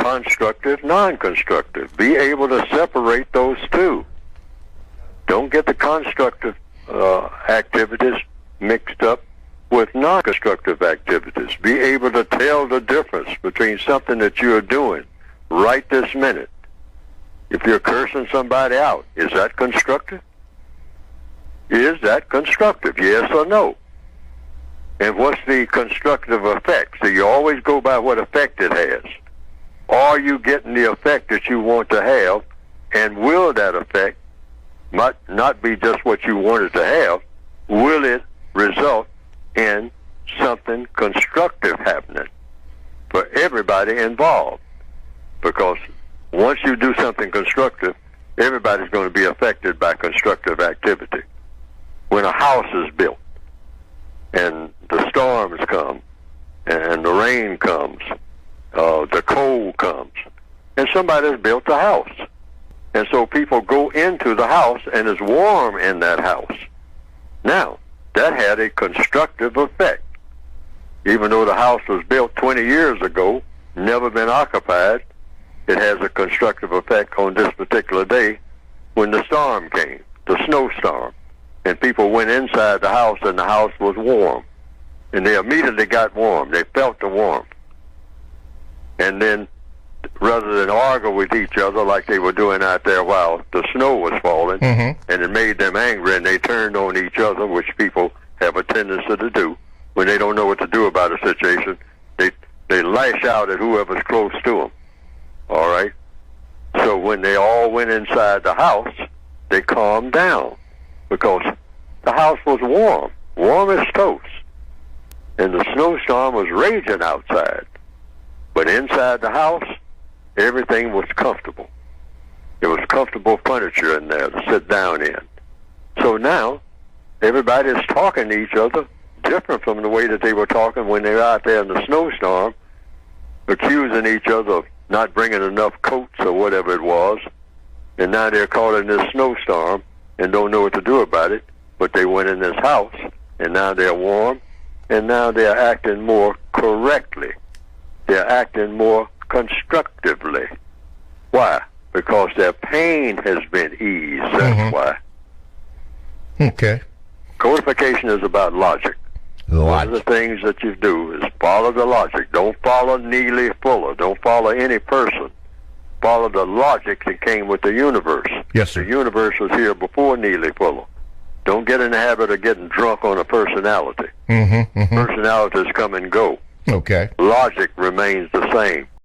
constructive, non-constructive. Be able to separate those two. Don't get the constructive activities mixed up with non-constructive activities. Be able to tell the difference between something that you're doing right this minute. If you're cursing somebody out, is that constructive? Is that constructive, yes or no? And what's the constructive effect? So you always go by what effect it has. Are you getting the effect that you want to have? And will that effect not be just what you wanted to have? Will it result in something constructive happening for everybody involved? Because once you do something constructive, everybody's going to be affected by constructive activity. When a house is built and the storms come and the rain comes, the cold comes, and somebody's built a house. And so people go into the house and it's warm in that house. Now, that had a constructive effect. Even though the house was built 20 years ago, never been occupied, it has a constructive effect on this particular day when the storm came, the snowstorm. And people went inside the house and the house was warm. And they immediately got warm. They felt the warmth. And then, rather than argue with each other like they were doing out there while the snow was falling, and it made them angry, and they turned on each other, which people have a tendency to do when they don't know what to do about a situation. They lash out at whoever's close to them. All right? So when they all went inside the house, they calmed down because the house was warm as toast. And the snowstorm was raging outside. But inside the house, everything was comfortable. There was comfortable furniture in there to sit down in. So now, everybody is talking to each other different from the way that they were talking when they were out there in the snowstorm, accusing each other of not bringing enough coats or whatever it was. And now they're caught in this snowstorm and don't know what to do about it. But they went in this house, and now they're warm, and now they're acting more correctly. They're acting more constructively. Why? Because their pain has been eased. That's why. Okay. Codification is about logic. One of the things that you do is follow the logic. Don't follow Neely Fuller. Don't follow any person. Follow the logic that came with the universe. Yes, sir. The universe was here before Neely Fuller. Don't get in the habit of getting drunk on a personality. Personalities come and go. Okay. Logic remains the same.